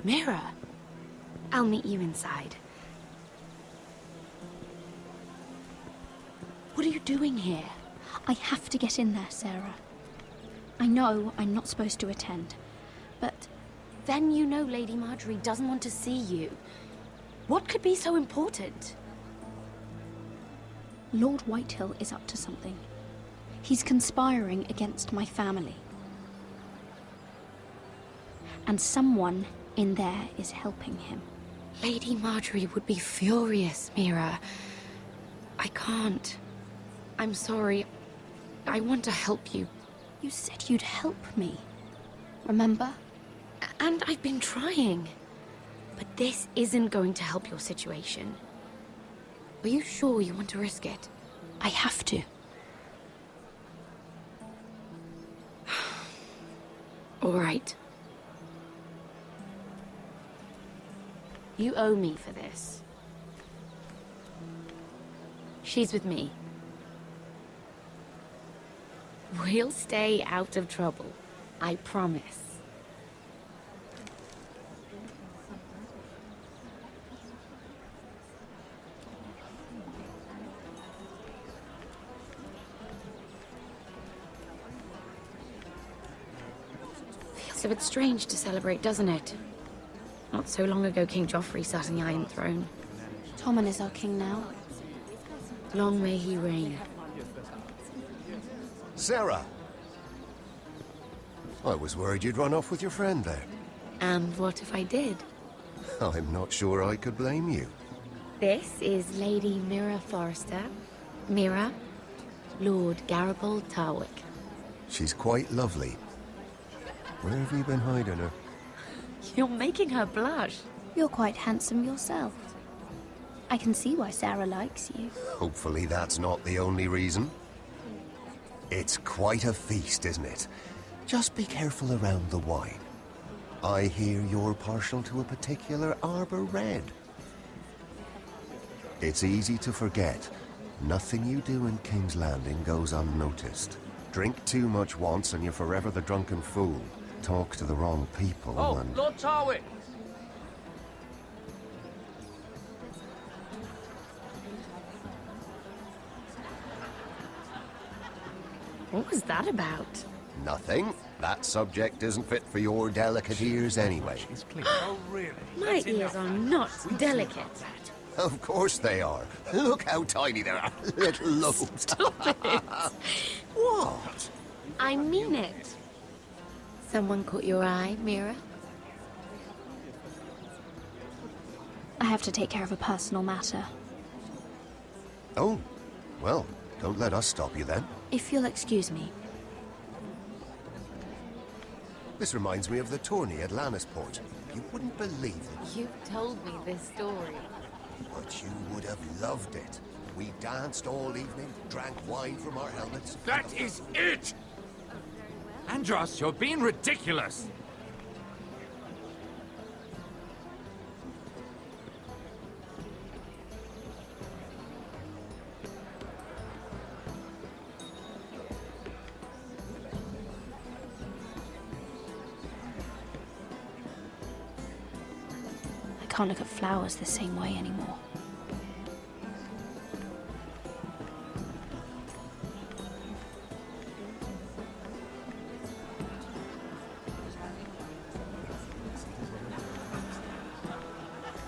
Mira, I'll meet you inside. What are you doing here? I have to get in there, Sarah. I know I'm not supposed to attend, but... Then you know Lady Marjorie doesn't want to see you. What could be so important? Lord Whitehill is up to something. He's conspiring against my family. And someone in there is helping him. Lady Marjorie would be furious, Mira. I can't. I'm sorry. I want to help you. You said you'd help me. Remember? And I've been trying. But this isn't going to help your situation. Are you sure you want to risk it? I have to. All right. You owe me for this. She's with me. We'll stay out of trouble. I promise. Feels a bit strange to celebrate, doesn't it? Not so long ago, King Joffrey sat on the Iron Throne. Tommen is our king now. Long may he reign. Sarah! I was worried you'd run off with your friend there. And what if I did? I'm not sure I could blame you. This is Lady Mira Forrester. Mira, Lord Garibald Tarwick. She's quite lovely. Where have you been hiding her? You're making her blush. You're quite handsome yourself. I can see why Sarah likes you. Hopefully that's not the only reason. It's quite a feast, isn't it? Just be careful around the wine. I hear you're partial to a particular Arbor Red. It's easy to forget. Nothing you do in King's Landing goes unnoticed. Drink too much once and you're forever the drunken fool. Talk to the wrong people and... Lord Tarwick! What was that about? Nothing. That subject isn't fit for your delicate ears anyway. Oh, really? My ears are not delicate. Of course they are. Look how tiny they are. Little lobes. Stop it. What? I mean it. Someone caught your eye, Mira? I have to take care of a personal matter. Oh, well, don't let us stop you then. If you'll excuse me. This reminds me of the tourney at Lannisport. You wouldn't believe it, You've told me this story. but you would have loved it. We danced all evening, drank wine from our helmets. That is it! Andros, you're being ridiculous! I can't look at flowers the same way anymore.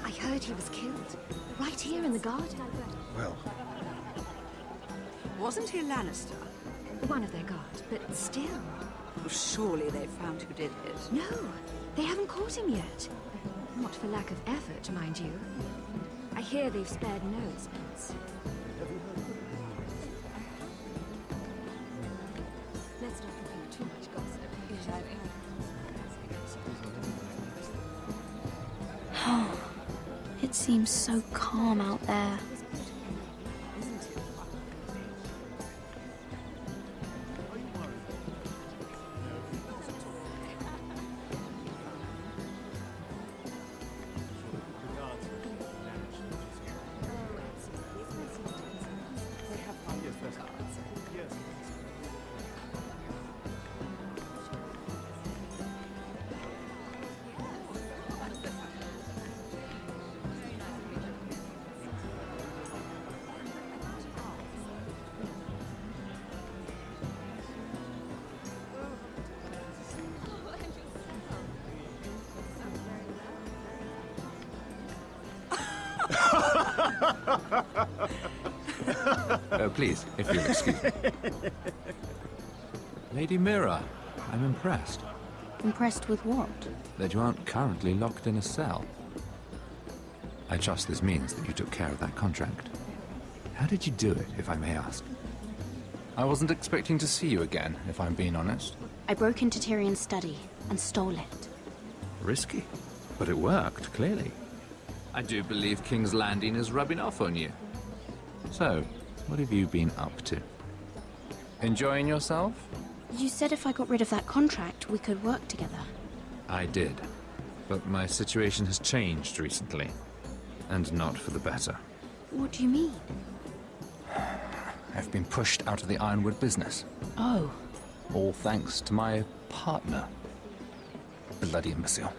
I heard he was killed. Right here in the garden. Well, Wasn't he a Lannister? One of their guard, but still. Well, surely they found who did it. No, they haven't caught him yet. Not for lack of effort, mind you. I hear they've spared no expense. Let's not reveal too much gossip. It seems so calm out there. Oh, please, if you'll excuse me. Lady Mira, I'm impressed Impressed with what? that you aren't currently locked in a cell. I trust this means that you took care of that contract. How did you do it, if I may ask? I wasn't expecting to see you again, if I'm being honest. I broke into Tyrion's study and stole it. Risky, but it worked, clearly. I do believe King's Landing is rubbing off on you. So, what have you been up to? Enjoying yourself? You said if I got rid of that contract, we could work together. I did, but my situation has changed recently, and not for the better. What do you mean? I've been pushed out of the ironwood business, Oh, all thanks to my partner. Bloody imbecile.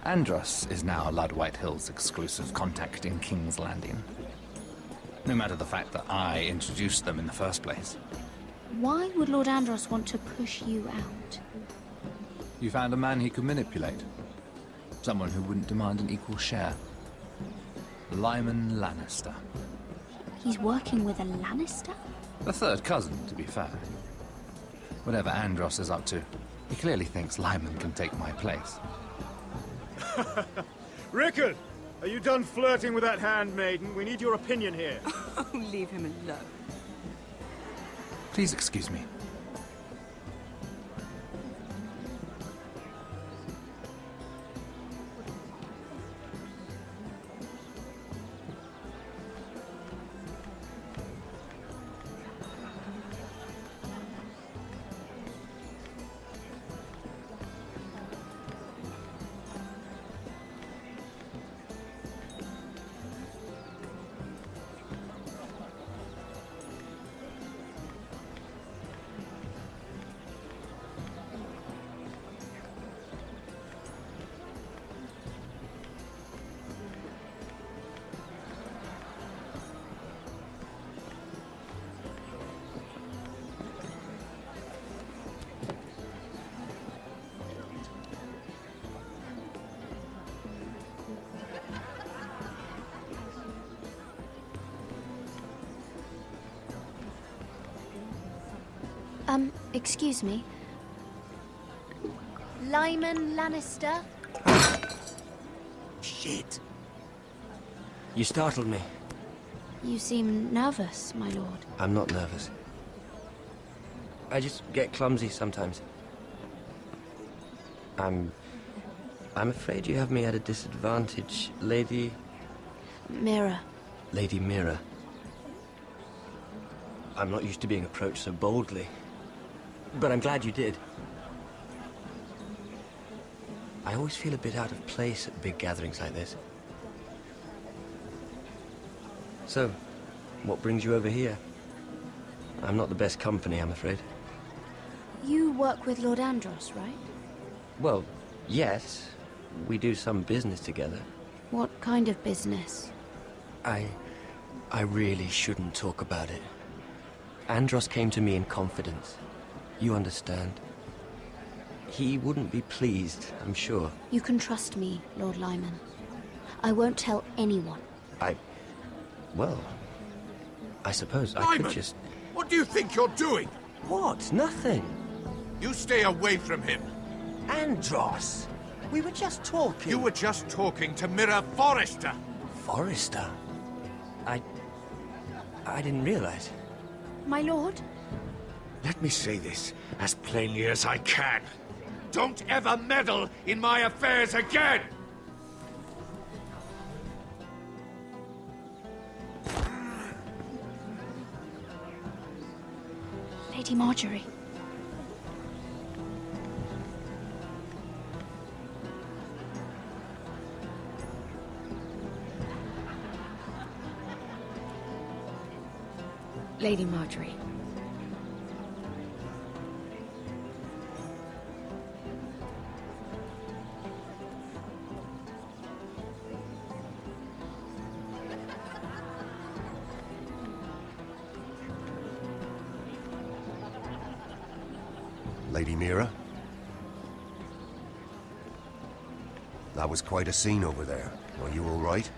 Andros is now Lud Whitehill's exclusive contact in King's Landing. No matter the fact that I introduced them in the first place. why would Lord Andros want to push you out? You found a man he could manipulate. Someone who wouldn't demand an equal share. Lyman Lannister. He's working with a Lannister? A third cousin, to be fair. Whatever Andros is up to, he clearly thinks Lyman can take my place. Rickard, are you done flirting with that handmaiden? We need your opinion here. Oh, leave him alone. Please excuse me. Excuse me. Lyman Lannister? Shit. You startled me. You seem nervous, my lord. I'm not nervous. I just get clumsy sometimes. I'm afraid you have me at a disadvantage, Lady Mira. Mira. I'm not used to being approached so boldly. But I'm glad you did. I always feel a bit out of place at big gatherings like this. So, what brings you over here? I'm not the best company, I'm afraid. You work with Lord Andros, right? Well, yes. We do some business together. What kind of business? I really shouldn't talk about it. Andros came to me in confidence. You understand. He wouldn't be pleased, I'm sure. You can trust me, Lord Lyman. I won't tell anyone. Well, I suppose I Lyman, could just... what do you think you're doing? What? Nothing. You stay away from him. Andros! We were just talking. You were just talking to Mira Forrester. Forrester? I didn't realize. My lord? Let me say this as plainly as I can. Don't ever meddle in my affairs again! Lady Marjorie. Lady Marjorie. Lady Mira? That was quite a scene over there. Are you all right?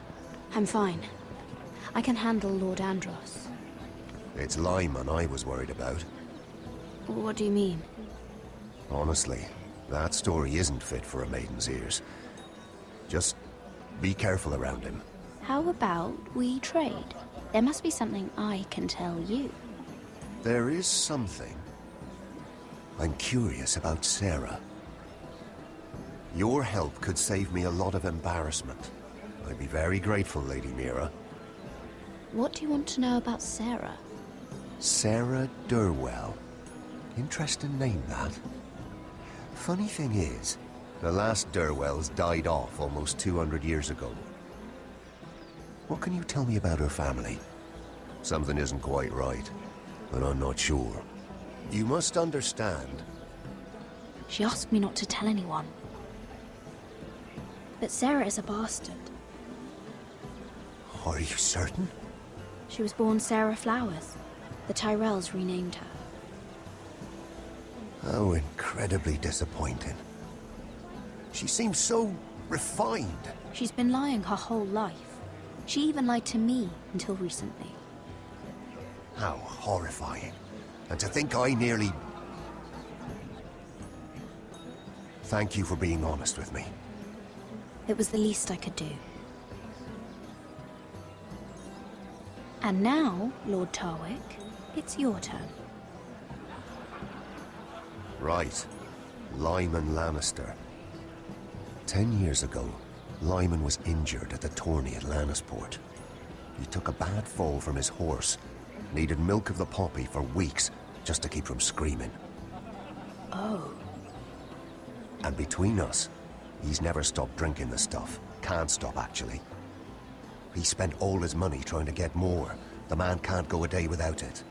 I'm fine. I can handle Lord Andros. It's Lyman I was worried about. What do you mean? Honestly, that story isn't fit for a maiden's ears. Just be careful around him. How about we trade? There must be something I can tell you. There is something. I'm curious about Sarah. Your help could save me a lot of embarrassment. I'd be very grateful, Lady Mira. What do you want to know about Sarah? Sarah Durwell. Interesting name, that. Funny thing is, the last Durwells died off almost 200 years ago. What can you tell me about her family? Something isn't quite right, but I'm not sure. You must understand. She asked me not to tell anyone. But Sarah is a bastard. Are you certain? She was born Sarah Flowers. The Tyrells renamed her. How incredibly disappointing. She seems so refined. She's been lying her whole life. She even lied to me until recently. How horrifying. And to think I nearly... Thank you for being honest with me. It was the least I could do. And now, Lord Tarwick, it's your turn. Right. Lyman Lannister. 10 years ago, Lyman was injured at the tourney at Lannisport. He took a bad fall from his horse. Needed milk of the poppy for weeks just to keep from screaming. Oh. And between us, he's never stopped drinking the stuff. Can't stop, actually. He spent all his money trying to get more. The man can't go a day without it.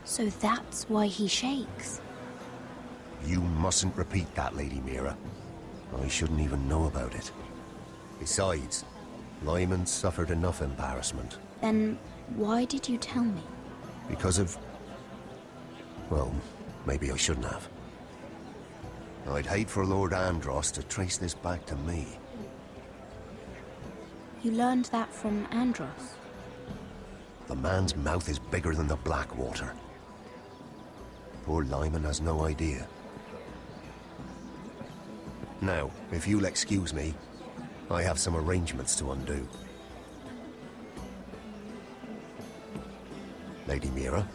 So that's why he shakes. You mustn't repeat that, Lady Mira. I shouldn't even know about it. Besides, Lyman suffered enough embarrassment. Then why did you tell me? Because of... well, maybe I shouldn't have. I'd hate for Lord Andros to trace this back to me. You learned that from Andros? The man's mouth is bigger than the Blackwater. Poor Lyman has no idea. Now, if you'll excuse me, I have some arrangements to undo. Lady Mira?